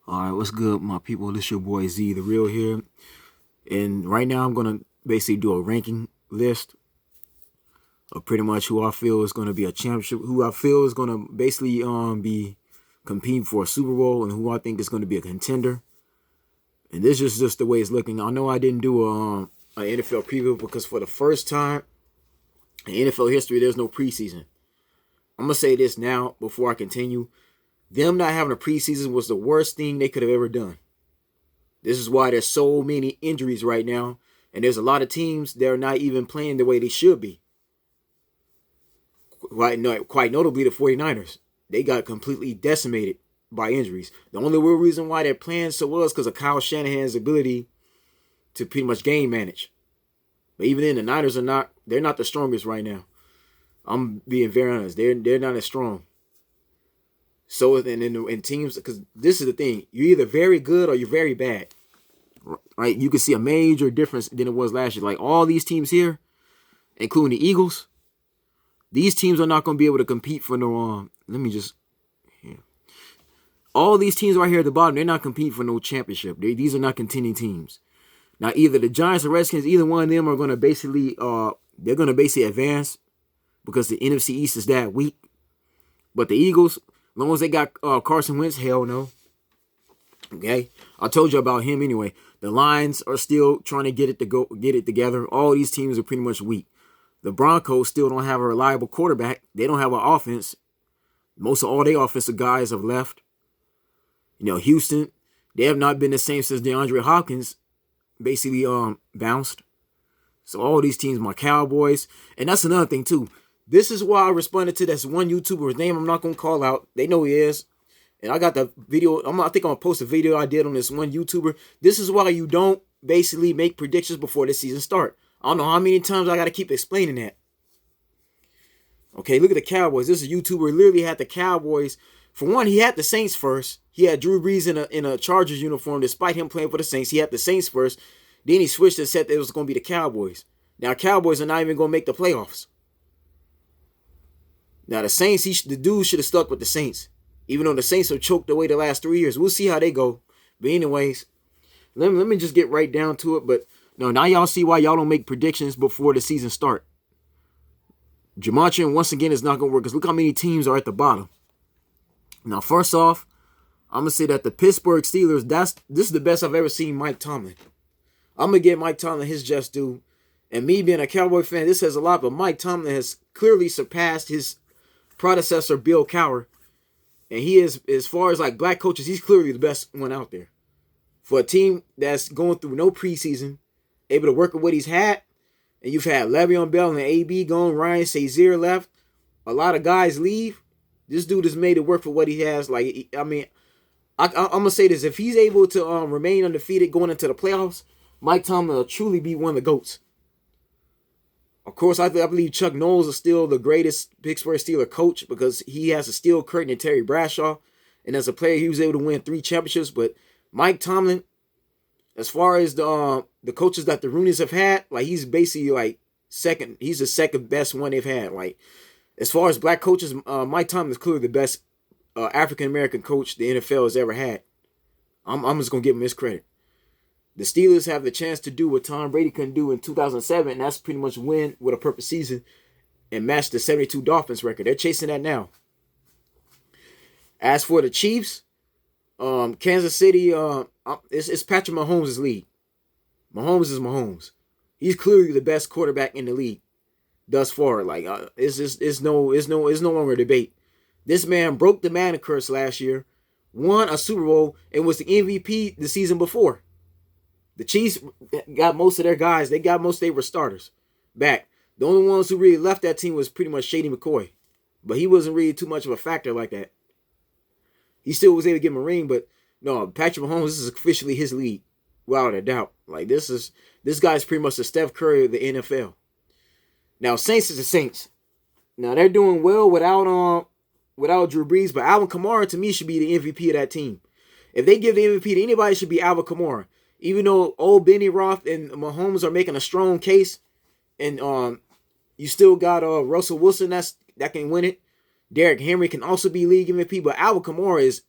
All right, what's good, my people? This your boy Z, the real here, and right now I'm gonna basically do a ranking list of pretty much who I feel is gonna be a championship, who I feel is gonna basically be competing for a Super Bowl, and who I think is gonna be a contender. And this is just the way it's looking. I know I didn't do an NFL preview because for the first time in NFL history, there's no preseason. I'm gonna say this now before I continue. Them not having a preseason was the worst thing they could have ever done. This is why there's so many injuries right now. And there's a lot of teams that are not even playing the way they should be. Quite notably, the 49ers. They got completely decimated by injuries. The only real reason why they're playing so well is because of Kyle Shanahan's ability to pretty much game manage. But even then, the Niners they're not the strongest right now. I'm being very honest. They're not as strong. So in teams, because this is the thing, you're either very good or you're very bad, right? You can see a major difference than it was last year. Like all these teams here, including the Eagles, these teams are not going to be able to compete for no. All these teams right here at the bottom, they're not competing for no championship. These are not contending teams. Now, either the Giants or Redskins, either one of them are going to basically, they're going to basically advance because the NFC East is that weak. But the Eagles, as long as they got Carson Wentz, hell no. Okay, I told you about him anyway. The Lions are still trying to get it together. All these teams are pretty much weak. The Broncos still don't have a reliable quarterback. They don't have an offense. Most of all their offensive guys have left. Houston, they have not been the same since DeAndre Hopkins basically bounced. So all these teams, my Cowboys, and that's another thing too. This is why I responded to this one YouTuber's name I'm not going to call out. They know he is. And I got the video. I think I'm going to post a video I did on this one YouTuber. This is why you don't basically make predictions before the season start. I don't know how many times I got to keep explaining that. Okay, look at the Cowboys. This is a YouTuber who literally had the Cowboys. For one, he had the Saints first. He had Drew Brees in a Chargers uniform despite him playing for the Saints. He had the Saints first. Then he switched and said that it was going to be the Cowboys. Now, Cowboys are not even going to make the playoffs. Now, the Saints, the dude should have stuck with the Saints. Even though the Saints have choked away the last 3 years. We'll see how they go. But anyways, let me just get right down to it. But no, now y'all see why y'all don't make predictions before the season start. Gematria, once again, is not going to work. Because look how many teams are at the bottom. Now, first off, I'm going to say that the Pittsburgh Steelers, this is the best I've ever seen Mike Tomlin. I'm going to give Mike Tomlin his just due. And me being a Cowboy fan, this says a lot. But Mike Tomlin has clearly surpassed his predecessor, Bill Cowher. And he is, as far as like black coaches, he's clearly the best one out there. For a team that's going through no preseason, able to work with what he's had, and you've had Le'Veon Bell and AB gone, Ryan Shazier left, a lot of guys leave. This dude has made it work for what he has. Like, I mean, I'm going to say this. If he's able to remain undefeated going into the playoffs, Mike Tomlin will truly be one of the GOATs. Of course, I believe Chuck Knowles is still the greatest Pittsburgh Steelers coach because he has a steel curtain in Terry Bradshaw. And as a player, he was able to win 3 championships. But Mike Tomlin, as far as the coaches that the Roonies have had, like he's basically like second. He's the second best one they've had. Like as far as black coaches, Mike Tomlin is clearly the best African American coach the NFL has ever had. I'm just gonna give him his credit. The Steelers have the chance to do what Tom Brady couldn't do in 2007, and that's pretty much win with a perfect season and match the 72 Dolphins record. They're chasing that now. As for the Chiefs, Kansas City, it's Patrick Mahomes' league. Mahomes is Mahomes. He's clearly the best quarterback in the league thus far. Like it's no longer a debate. This man broke the Madden curse last year, won a Super Bowl, and was the MVP the season before. The Chiefs got most of their guys. They got most of their starters back. The only ones who really left that team was pretty much Shady McCoy. But he wasn't really too much of a factor like that. He still was able to get him a ring, but no, Patrick Mahomes, this is officially his league. Without a doubt. Like this guy's pretty much the Steph Curry of the NFL. Now, Saints is the Saints. Now, they're doing well without Drew Brees, but Alvin Kamara, to me, should be the MVP of that team. If they give the MVP to anybody, it should be Alvin Kamara. Even though old Benny Roth and Mahomes are making a strong case, and you still got Russell Wilson that can win it. Derrick Henry can also be league MVP, but Alvin Kamara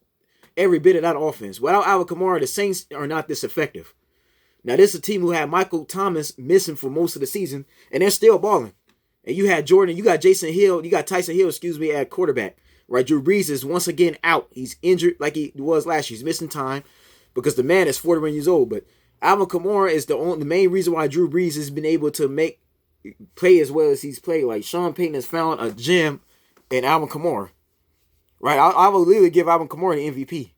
every bit of that offense. Without Alvin Kamara, the Saints are not this effective. Now, this is a team who had Michael Thomas missing for most of the season, and they're still balling. And you had Jordan, you got Tyson Hill, at quarterback. Right, Drew Brees is once again out. He's injured like he was last year. He's missing time because the man is 41 years old. But Alvin Kamara is the main reason why Drew Brees has been able to play as well as he's played. Like, Sean Payton has found a gem in Alvin Kamara. Right, I will literally give Alvin Kamara the MVP.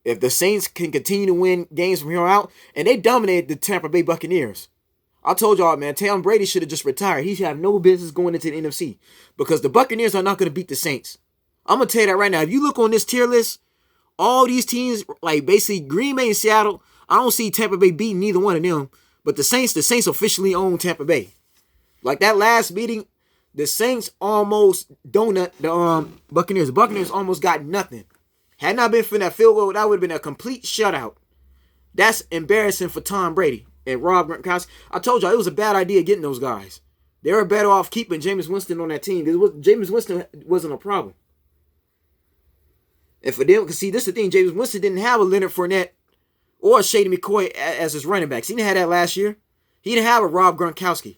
If the Saints can continue to win games from here on out, and they dominated the Tampa Bay Buccaneers. I told y'all, man, Tom Brady should have just retired. He should have no business going into the NFC because the Buccaneers are not going to beat the Saints. I'm going to tell you that right now. If you look on this tier list, all these teams, like basically Green Bay and Seattle, I don't see Tampa Bay beating neither one of them. But the Saints officially own Tampa Bay. Like that last meeting, the Saints almost donut the Buccaneers. The Buccaneers almost got nothing. Had not been for that field goal, that would have been a complete shutout. That's embarrassing for Tom Brady and Rob Gronkowski. I told y'all it was a bad idea getting those guys. They were better off keeping Jameis Winston on that team. Jameis Winston wasn't a problem. And for them, because see, this is the thing, Jameis Winston didn't have a Leonard Fournette or Shady McCoy as his running backs. He didn't have that last year. He didn't have a Rob Gronkowski.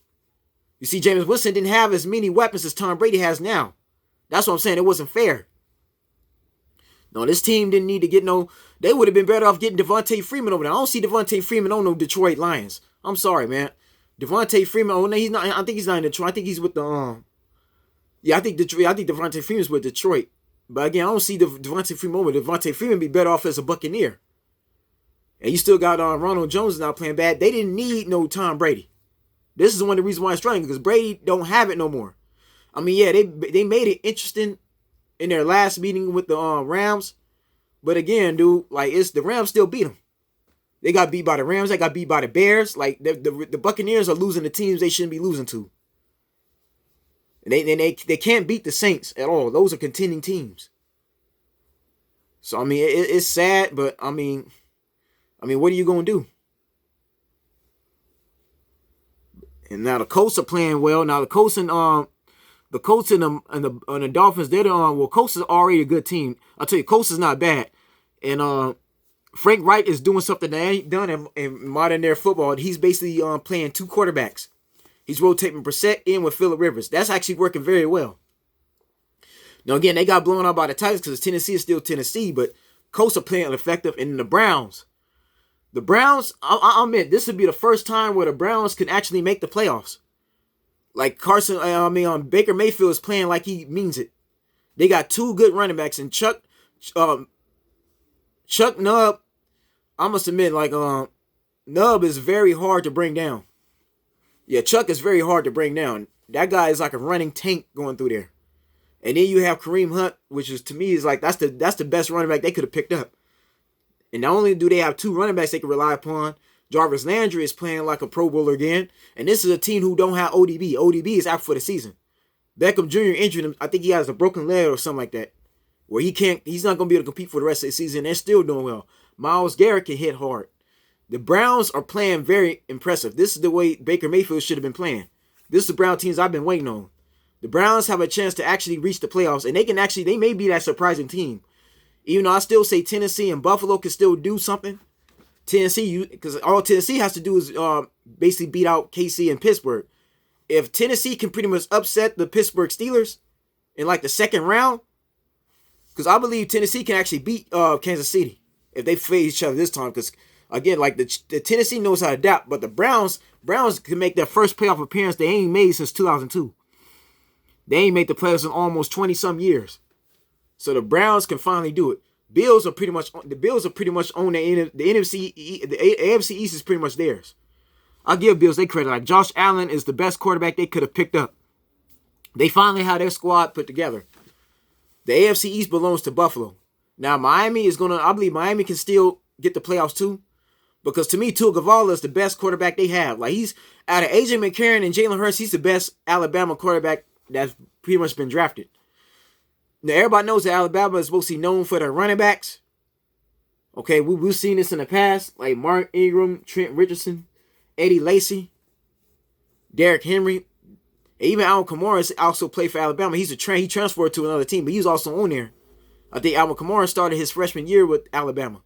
You see, Jameis Winston didn't have as many weapons as Tom Brady has now. That's what I'm saying. It wasn't fair. No, this team didn't need to get they would have been better off getting Devontae Freeman over there. I don't see Devontae Freeman on no Detroit Lions. I'm sorry, man. Devontae Freeman, he's not. I think he's not in Detroit. I think he's with the I think Devontae Freeman's with Detroit. But again, I don't see Devontae Freeman over. Devontae Freeman be better off as a Buccaneer. And you still got Ronald Jones now playing bad. They didn't need no Tom Brady. This is one of the reasons why it's struggling, because Brady don't have it no more. I mean, yeah, they made it interesting in their last meeting with the Rams. But again, dude, like, the Rams still beat them. They got beat by the Rams. They got beat by the Bears. Like, the Buccaneers are losing the teams they shouldn't be losing to. And they can't beat the Saints at all. Those are contending teams. So, I mean, it's sad, but, I mean, what are you going to do? And now the Colts are playing well. Now, the Colts and the Dolphins, they're Colts is already a good team. I'll tell you, Colts is not bad. And Frank Wright is doing something that ain't done in modern day football. He's basically playing two quarterbacks. He's rotating Brissett in with Phillip Rivers. That's actually working very well. Now, again, they got blown out by the Titans because Tennessee is still Tennessee, but Colts are playing effective. And the Browns, I'll admit, this would be the first time where the Browns can actually make the playoffs. Like Baker Mayfield is playing like he means it. They got two good running backs, and Chuck Nubb, I must admit, like Nubb is very hard to bring down. Yeah, Chuck is very hard to bring down. That guy is like a running tank going through there. And then you have Kareem Hunt, which is, to me, is like that's the best running back they could have picked up. And not only do they have two running backs they can rely upon, Jarvis Landry is playing like a Pro Bowler again. And this is a team who don't have ODB. ODB is out for the season. Beckham Jr. injured him. I think he has a broken leg or something like that, where he's not going to be able to compete for the rest of the season. They're still doing well. Myles Garrett can hit hard. The Browns are playing very impressive. This is the way Baker Mayfield should have been playing. This is the Brown teams I've been waiting on. The Browns have a chance to actually reach the playoffs, and they may be that surprising team. Even though I still say Tennessee and Buffalo can still do something. Tennessee, because all Tennessee has to do is basically beat out KC and Pittsburgh. If Tennessee can pretty much upset the Pittsburgh Steelers in like the second round, because I believe Tennessee can actually beat Kansas City if they face each other this time. Because again, like the Tennessee knows how to adapt, but the Browns can make their first playoff appearance they ain't made since 2002. They ain't made the playoffs in almost 20-some years. So the Browns can finally do it. The Bills are pretty much on the NFC. The AFC East is pretty much theirs. I'll give Bills their credit. Like, Josh Allen is the best quarterback they could have picked up. They finally have their squad put together. The AFC East belongs to Buffalo. Now I believe Miami can still get the playoffs too. Because to me, Tua Tagovailoa is the best quarterback they have. Like, he's out of AJ McCarron and Jalen Hurts, he's the best Alabama quarterback that's pretty much been drafted. Now, everybody knows that Alabama is mostly known for their running backs. Okay, we've seen this in the past, like Mark Ingram, Trent Richardson, Eddie Lacy, Derrick Henry, and even Alvin Kamara also played for Alabama. He transferred to another team, but he was also on there. I think Alvin Kamara started his freshman year with Alabama.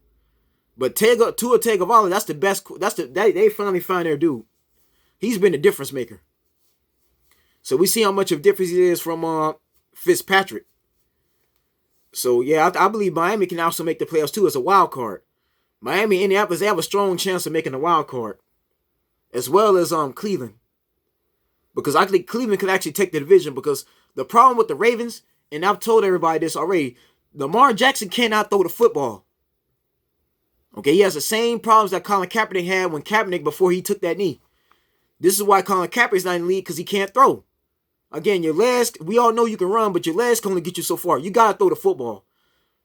But Tua Tagovailoa, that's the best. They finally found their dude. He's been a difference maker. So we see how much of a difference he is from Fitzpatrick. So yeah, I believe Miami can also make the playoffs too as a wild card. Miami and Indianapolis, they have a strong chance of making a wild card, as well as Cleveland, because I think Cleveland could actually take the division. Because the problem with the Ravens, and I've told everybody this already, Lamar Jackson cannot throw the football. Okay, he has the same problems that Colin Kaepernick had when Kaepernick before he took that knee. This is why Colin Kaepernick's not in the league, because he can't throw. Again, your legs, we all know you can run, but your legs can only get you so far. You gotta throw the football.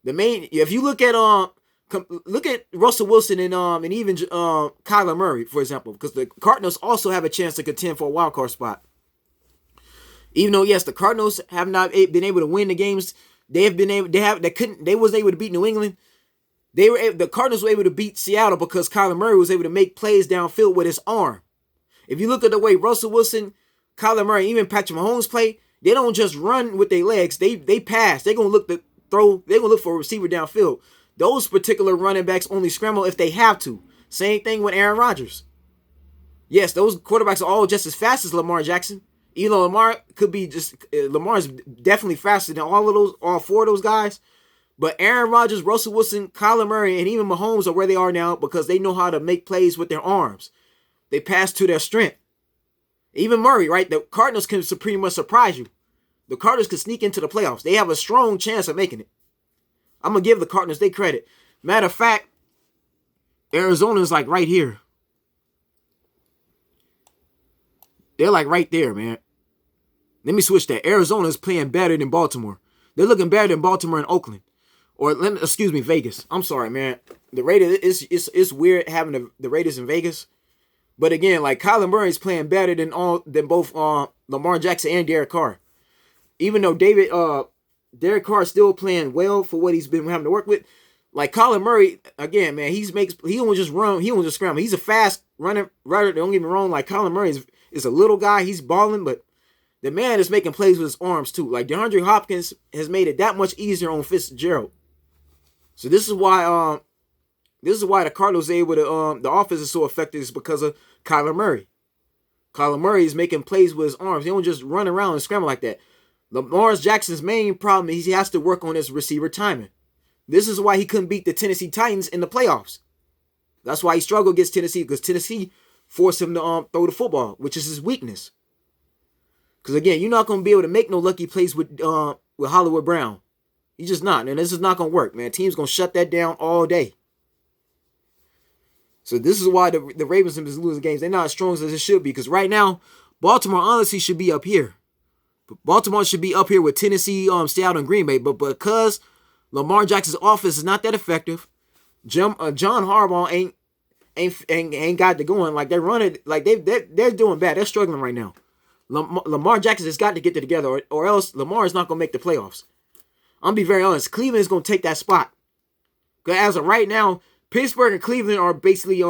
If you look at Russell Wilson and even Kyler Murray, for example, because the Cardinals also have a chance to contend for a wild card spot. Even though yes, the Cardinals have not been able to win the games they wasn't able to beat New England. The Cardinals were able to beat Seattle because Kyler Murray was able to make plays downfield with his arm. If you look at the way Russell Wilson, Kyler Murray, even Patrick Mahomes play, they don't just run with their legs. They pass. They're gonna look to throw. They're gonna look for a receiver downfield. Those particular running backs only scramble if they have to. Same thing with Aaron Rodgers. Yes, those quarterbacks are all just as fast as Lamar Jackson. Even though Lamar is definitely faster than all four of those guys. But Aaron Rodgers, Russell Wilson, Kyler Murray, and even Mahomes are where they are now because they know how to make plays with their arms. They pass to their strength. Even Murray, right? The Cardinals can pretty much surprise you. The Cardinals can sneak into the playoffs. They have a strong chance of making it. I'm going to give the Cardinals their credit. Matter of fact, Arizona is like right here. They're like right there, man. Let me switch that. Arizona is playing better than Baltimore. They're looking better than Baltimore and Oakland. Vegas. I'm sorry, man. The Raiders, it's weird having the Raiders in Vegas. But again, like Kyler Murray is playing better than both Lamar Jackson and Derek Carr. Even though Derek Carr is still playing well for what he's been having to work with. Like Kyler Murray, again, man, he don't just run, he don't just scramble. He's a fast runner. Don't get me wrong. Like Kyler Murray is a little guy. He's balling, but the man is making plays with his arms too. Like DeAndre Hopkins has made it that much easier on Fitzgerald. So this is why the Cardinals are able to the offense is so effective is because of Kyler Murray. Kyler Murray is making plays with his arms. He don't just run around and scramble like that. Lamar Jackson's main problem is he has to work on his receiver timing. This is why he couldn't beat the Tennessee Titans in the playoffs. That's why he struggled against Tennessee, because Tennessee forced him to throw the football, which is his weakness. Because again, you're not going to be able to make no lucky plays with Hollywood Brown. He's just not. And this is not going to work, man. Team's going to shut that down all day. So this is why the Ravens are losing games. They're not as strong as it should be. Because right now, Baltimore honestly should be up here. Baltimore should be up here with Tennessee, Seattle, and Green Bay. But because Lamar Jackson's offense is not that effective, John Harbaugh ain't got it going. Like they're running, like they're doing bad. They're struggling right now. Lamar Jackson has got to get it together, or else Lamar is not going to make the playoffs. I'm going to be very honest. Cleveland is going to take that spot. Because as of right now, Pittsburgh and Cleveland are basically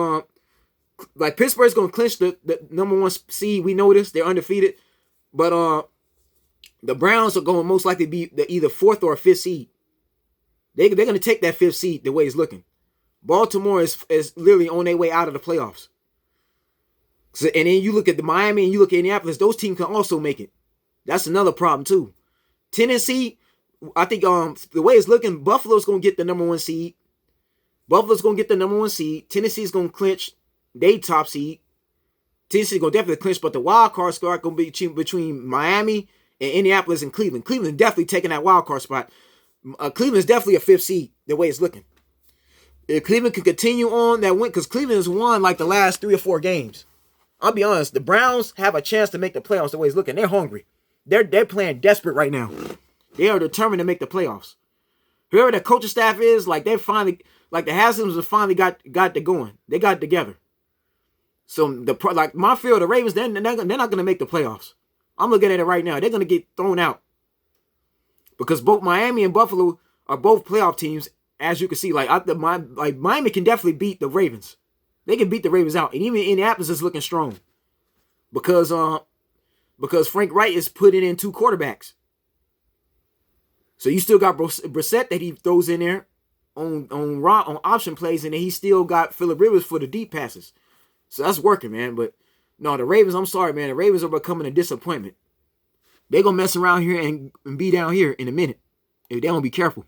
like Pittsburgh's going to clinch the number one seed. We know this. They're undefeated. But the Browns are going to most likely be the either fourth or fifth seed. They're going to take that fifth seed the way it's looking. Baltimore is literally on their way out of the playoffs. So, and then you look at the Miami and you look at Indianapolis, those teams can also make it. That's another problem too. Tennessee, I think the way it's looking, Buffalo's going to get the number one seed. Tennessee's going to clinch their top seed. Tennessee's going to definitely clinch, but the wild card spot going to be between Miami and Indianapolis and Cleveland. Cleveland definitely taking that wild card spot. Cleveland's definitely a fifth seed the way it's looking. If Cleveland can continue on that win, because Cleveland has won like the last 3 or 4 games. I'll be honest, the Browns have a chance to make the playoffs the way it's looking. They're hungry. They're playing desperate right now. They are determined to make the playoffs. Whoever the coaching staff is, like they're finally, like the Haslams have finally got it going. They got it together. So like my feel, the Ravens, they're not going to make the playoffs. I'm looking at it right now. They're going to get thrown out. Because both Miami and Buffalo are both playoff teams, as you can see. Like Miami can definitely beat the Ravens. They can beat the Ravens out. And even Indianapolis is looking strong. Because Frank Wright is putting in 2 quarterbacks. So you still got Brissett that he throws in there on option plays, and then he still got Phillip Rivers for the deep passes. So that's working, man. But no, the Ravens, I'm sorry, man. The Ravens are becoming a disappointment. They're going to mess around here and be down here in a minute if they don't be careful.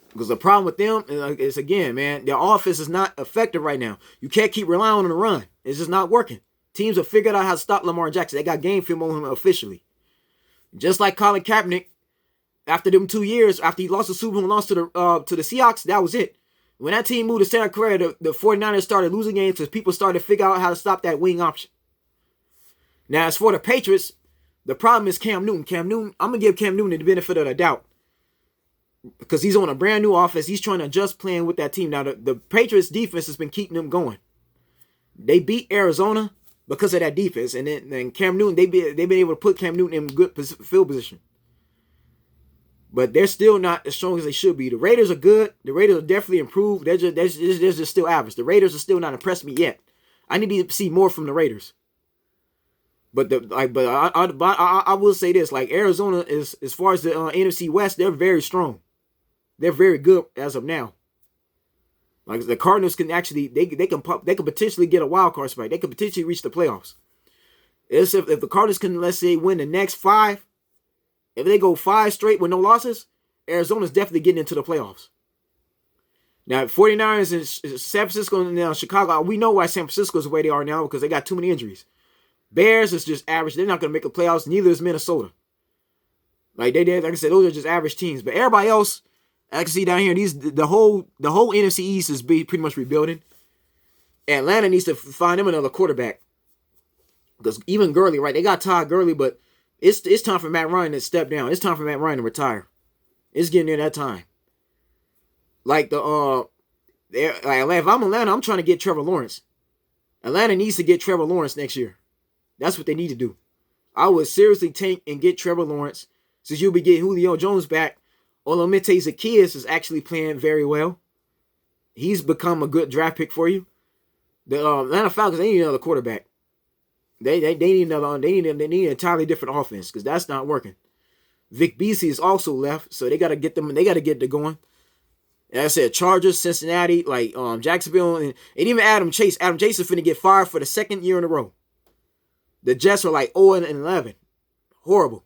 Because the problem with them is, again, man, their offense is not effective right now. You can't keep relying on the run. It's just not working. Teams have figured out how to stop Lamar Jackson. They got game film on him officially. Just like Colin Kaepernick, after them 2 years, after he lost the Super Bowl and lost to the Seahawks, that was it. When that team moved to Santa Clara, the 49ers started losing games because people started to figure out how to stop that wing option. Now, as for the Patriots, the problem is Cam Newton. Cam Newton, I'm going to give Cam Newton the benefit of the doubt because he's on a brand new offense. He's trying to adjust playing with that team. Now, the Patriots defense has been keeping them going. They beat Arizona because of that defense. And then Cam Newton, they've been able to put Cam Newton in good field position. But they're still not as strong as they should be. The Raiders are good. The Raiders are definitely improved. They're just still average. The Raiders are still not impressed me yet. I need to see more from the Raiders. But I will say this: like Arizona is, as far as the NFC West, they're very strong. They're very good as of now. Like the Cardinals can actually they can potentially get a wild card spot. They could potentially reach the playoffs. If the Cardinals can, let's say, win the next 5, if they go 5 straight with no losses, Arizona's definitely getting into the playoffs. Now, 49ers and San Francisco and now Chicago, we know why San Francisco's the way they are now because they got too many injuries. Bears is just average. They're not going to make the playoffs. Neither is Minnesota. Like I said, those are just average teams. But everybody else, I can see down here, the whole NFC East is pretty much rebuilding. Atlanta needs to find them another quarterback. Because even Gurley, right? They got Todd Gurley, but it's time for Matt Ryan to step down. It's time for Matt Ryan to retire. It's getting near that time. Like if I'm Atlanta, I'm trying to get Trevor Lawrence. Atlanta needs to get Trevor Lawrence next year. That's what they need to do. I would seriously tank and get Trevor Lawrence since you'll be getting Julio Jones back. Olamide Zaccheaus is actually playing very well. He's become a good draft pick for you. The Atlanta Falcons, they need another quarterback. They need another. They need an entirely different offense because that's not working. Vic Beasley is also left, so they got to get them. They got to get it going. Like I said, Chargers, Cincinnati, like Jacksonville, and even Adam Chase. Adam Chase is finna get fired for the 2nd year in a row. The Jets are like 0-11. Horrible.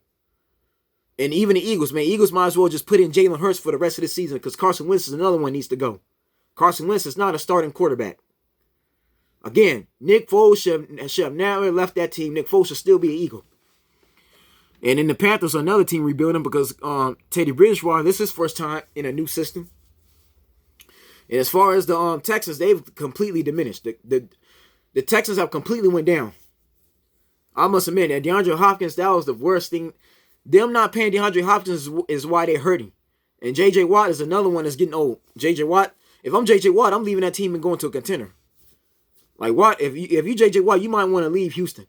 And even the Eagles, man. Eagles might as well just put in Jalen Hurts for the rest of the season because Carson Wentz is another one needs to go. Carson Wentz is not a starting quarterback. Again, Nick Foles should have never left that team. Nick Foles should still be an Eagle. And then the Panthers are another team rebuilding because Teddy Bridgewater, this is his first time in a new system. And as far as the Texans, they've completely diminished. The Texans have completely went down. I must admit that DeAndre Hopkins, that was the worst thing. Them not paying DeAndre Hopkins is why they're hurting. And J.J. Watt is another one that's getting old. J.J. Watt, if I'm J.J. Watt, I'm leaving that team and going to a contender. Like Watt, if you J.J. Watt, you might want to leave Houston.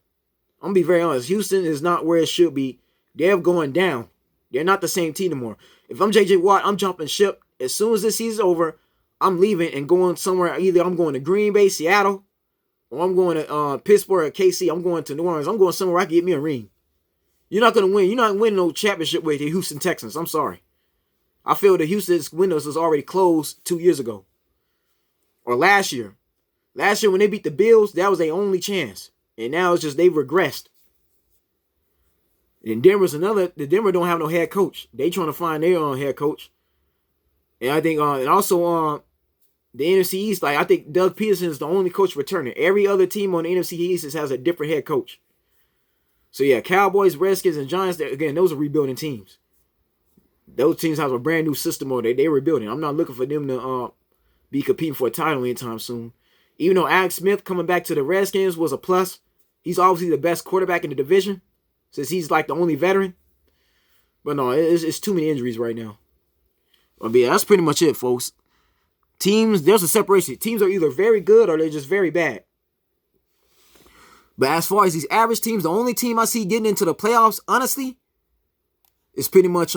I'm going to be very honest. Houston is not where it should be. They're going down. They're not the same team anymore. If I'm J.J. Watt, I'm jumping ship. As soon as this season's over, I'm leaving and going somewhere. Either I'm going to Green Bay, Seattle, or I'm going to Pittsburgh or KC. I'm going to New Orleans. I'm going somewhere I can get me a ring. You're not going to win. You're not winning no championship with the Houston Texans. I'm sorry. I feel the Houston's windows was already closed 2 years ago. Or last year. Last year when they beat the Bills, that was their only chance. And now it's just they've regressed. And the Denver don't have no head coach. They trying to find their own head coach. And I think, and also the NFC East, like I think Doug Peterson is the only coach returning. Every other team on the NFC East has a different head coach. So yeah, Cowboys, Redskins, and Giants, again, those are rebuilding teams. Those teams have a brand new system or they're rebuilding. I'm not looking for them to be competing for a title anytime soon. Even though Alex Smith coming back to the Redskins was a plus, he's obviously the best quarterback in the division since he's like the only veteran. But no, it's too many injuries right now. But yeah, that's pretty much it, folks. Teams, there's a separation. Teams are either very good or they're just very bad. But as far as these average teams, the only team I see getting into the playoffs, honestly, is pretty much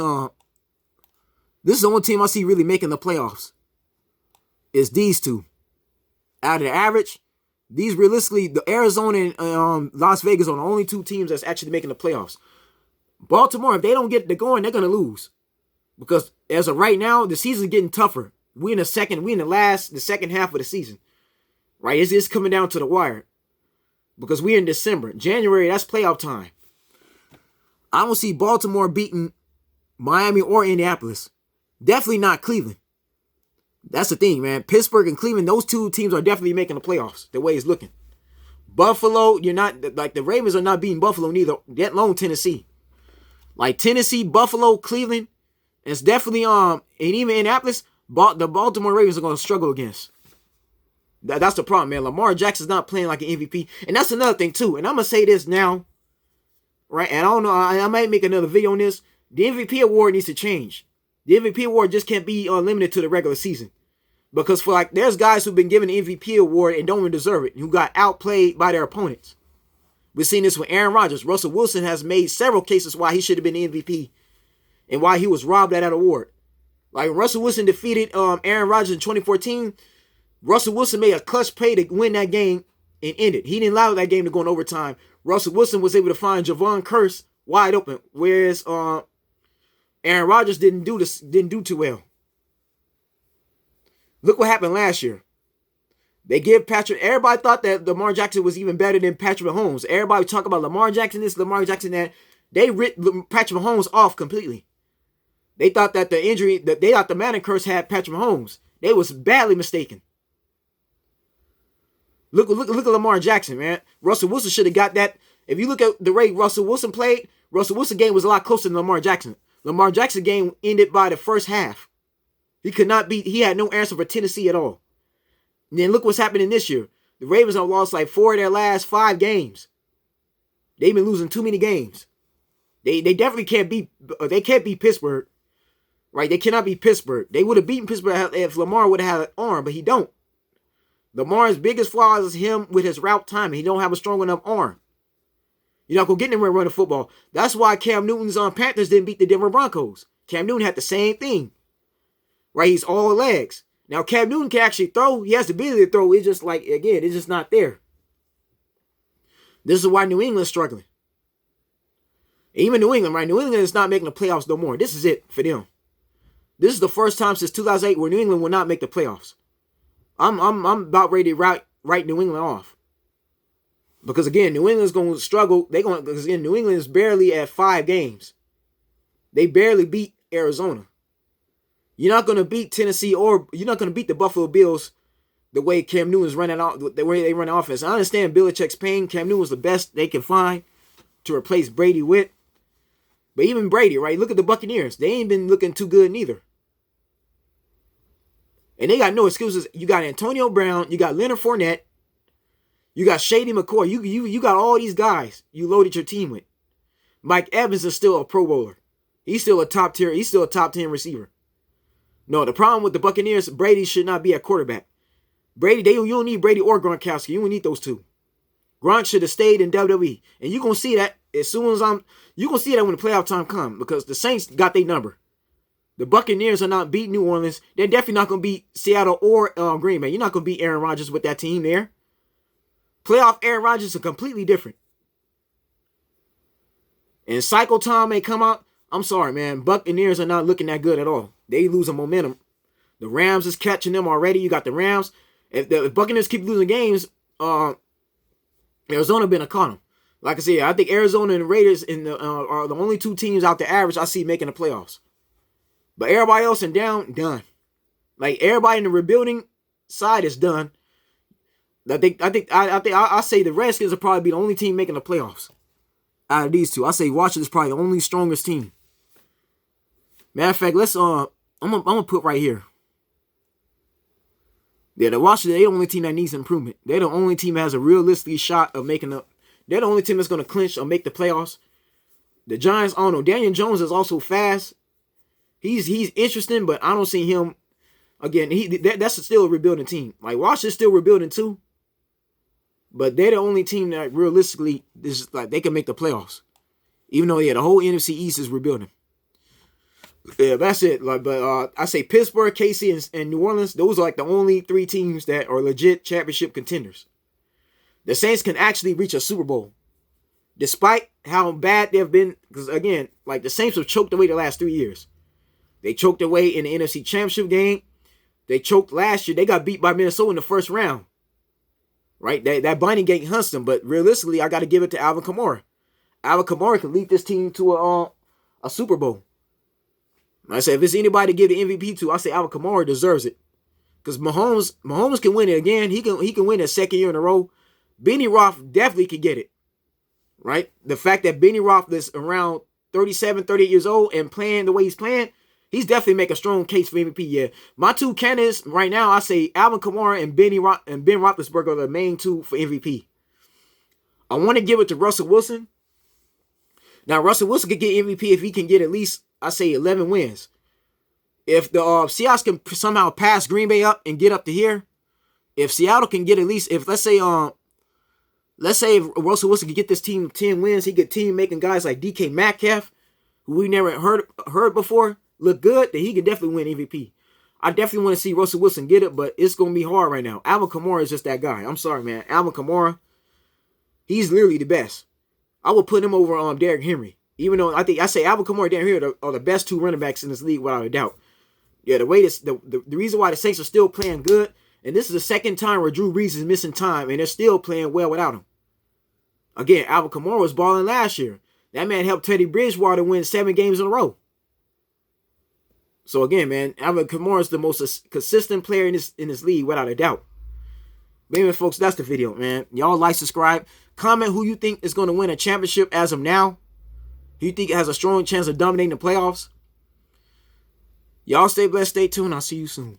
this is the only team I see really making the playoffs. Is these two. Out of the average, these realistically, the Arizona and Las Vegas are the only two teams that's actually making the playoffs. Baltimore, if they don't get the going, they're gonna lose. Because as of right now, the season's getting tougher. We in the second half of the season. Right? It's coming down to the wire. Because we're in December. January, that's playoff time. I don't see Baltimore beating Miami or Indianapolis. Definitely not Cleveland. That's the thing, man. Pittsburgh and Cleveland, those two teams are definitely making the playoffs, the way it's looking. Buffalo, you're not, like the Ravens are not beating Buffalo neither, let alone Tennessee. Like Tennessee, Buffalo, Cleveland, it's definitely, and even Indianapolis, the Baltimore Ravens are going to struggle against. That's the problem, man. Lamar Jackson's not playing like an MVP. And that's another thing, too. And I'm going to say this now, right? And I don't know, I might make another video on this. The MVP award needs to change. The MVP award just can't be limited to the regular season. Because there's guys who've been given the MVP award and don't even deserve it, who got outplayed by their opponents. We've seen this with Aaron Rodgers. Russell Wilson has made several cases why he should have been the MVP and why he was robbed of that award. Like Russell Wilson defeated Aaron Rodgers in 2014. Russell Wilson made a clutch play to win that game and end it. He didn't allow that game to go in overtime. Russell Wilson was able to find Javon Curse wide open, whereas Aaron Rodgers didn't do too well. Look what happened last year. They give everybody thought that Lamar Jackson was even better than Patrick Mahomes. Everybody talk about Lamar Jackson this, Lamar Jackson that. They ripped Patrick Mahomes off completely. They thought that they thought the Madden curse had Patrick Mahomes. They was badly mistaken. Look at Lamar Jackson, man. Russell Wilson should have got that. If you look at the way Russell Wilson played, Russell Wilson game was a lot closer than Lamar Jackson. Lamar Jackson game ended by the first half. He had no answer for Tennessee at all. And then look what's happening this year. The Ravens have lost like 4 of their last 5 games. They've been losing too many games. They definitely can't beat Pittsburgh. Right? They cannot beat Pittsburgh. They would have beaten Pittsburgh if Lamar would have had an arm, but he don't. Lamar's biggest flaw is him with his route timing. He don't have a strong enough arm. You're not going to get anywhere running football. That's why Cam Newton's Panthers didn't beat the Denver Broncos. Cam Newton had the same thing. Right? He's all legs. Now, Cam Newton can actually throw. He has the ability to throw. It's just like, again, it's just not there. This is why New England's struggling. Even New England, right? New England is not making the playoffs no more. This is it for them. This is the first time since 2008 where New England will not make the playoffs. I'm about ready to write New England off. Because again, New England's going to struggle. Because again, New England is barely at 5 games. They barely beat Arizona. You're not going to beat Tennessee or you're not going to beat the Buffalo Bills the way Cam Newton's running out, the way they run the offense. I understand Belichick's pain. Cam Newton was the best they can find to replace Brady with. But even Brady, right? Look at the Buccaneers. They ain't been looking too good neither. And they got no excuses. You got Antonio Brown. You got Leonard Fournette. You got Shady McCoy. You got all these guys you loaded your team with. Mike Evans is still a Pro Bowler. He's still a top 10 receiver. No, the problem with the Buccaneers, Brady should not be at quarterback. You don't need Brady or Gronkowski. You don't need those two. Gronk should have stayed in WWE. And you're going to see that you're going to see that when the playoff time comes because the Saints got their number. The Buccaneers are not beating New Orleans. They're definitely not going to beat Seattle or Green Bay. You're not going to beat Aaron Rodgers with that team there. Playoff Aaron Rodgers is completely different. And cycle time may come out. I'm sorry, man. Buccaneers are not looking that good at all. They losing momentum. The Rams is catching them already. You got the Rams. If the Buccaneers keep losing games, Arizona been a con them. Like I said, I think Arizona and the Raiders are the only 2 teams out the average I see making the playoffs. But everybody else in done. Like everybody in the rebuilding side is done. I say the Redskins will probably be the only team making the playoffs out of these two. I say Washington's probably the only strongest team. Matter of fact, I'm gonna put right here. Yeah, the Washington, they're the only team that needs improvement. They're the only team that has a realistic shot of making up. They're the only team that's gonna clinch or make the playoffs. The Giants, I don't know. Daniel Jones is also fast. He's interesting, but I don't see him. Again, that's still a rebuilding team. Like Washington's still rebuilding too. But they're the only team that realistically is like they can make the playoffs. Even though the whole NFC East is rebuilding. Yeah, that's it. But I say Pittsburgh, KC, and New Orleans, those are like the only 3 teams that are legit championship contenders. The Saints can actually reach a Super Bowl. Despite how bad they've been, because again, like the Saints have choked away the last 3 years. They choked away in the NFC Championship game. They choked last year. They got beat by Minnesota in the first round. Right? That binding gate hunts them. But realistically, I got to give it to Alvin Kamara. Alvin Kamara can lead this team to a Super Bowl. I say if it's anybody to give the MVP to, I say Alvin Kamara deserves it. Because Mahomes can win it again. He can win it a second year in a row. Benny Roth definitely could get it. Right? The fact that Benny Roth is around 37, 38 years old and playing the way he's playing, he's definitely make a strong case for MVP. Yeah, my two candidates right now, I say Alvin Kamara and Ben Roethlisberger are the main two for MVP. I want to give it to Russell Wilson. Now, Russell Wilson could get MVP if he can get at least, I say, 11 wins. If the Seahawks can somehow pass Green Bay up and get up to here, if Seattle can get at least, if let's say if Russell Wilson could get this team 10 wins, he could team making guys like DK Metcalf, who we never heard before, look good, then he can definitely win MVP. I definitely want to see Russell Wilson get it, but it's going to be hard right now. Alvin Kamara is just that guy. I'm sorry, man. Alvin Kamara, he's literally the best. I would put him over Derrick Henry. Even though I say Alvin Kamara and Derrick Henry are the best two running backs in this league without a doubt. Yeah, the reason why the Saints are still playing good, and this is the second time where Drew Brees is missing time, and they're still playing well without him. Again, Alvin Kamara was balling last year. That man helped Teddy Bridgewater win 7 games in a row. So again, man, Alvin Kamara is the most consistent player in this league without a doubt. But anyway, folks, that's the video, man. Y'all like, subscribe, comment who you think is going to win a championship as of now. Who you think has a strong chance of dominating the playoffs? Y'all stay blessed, stay tuned. I'll see you soon.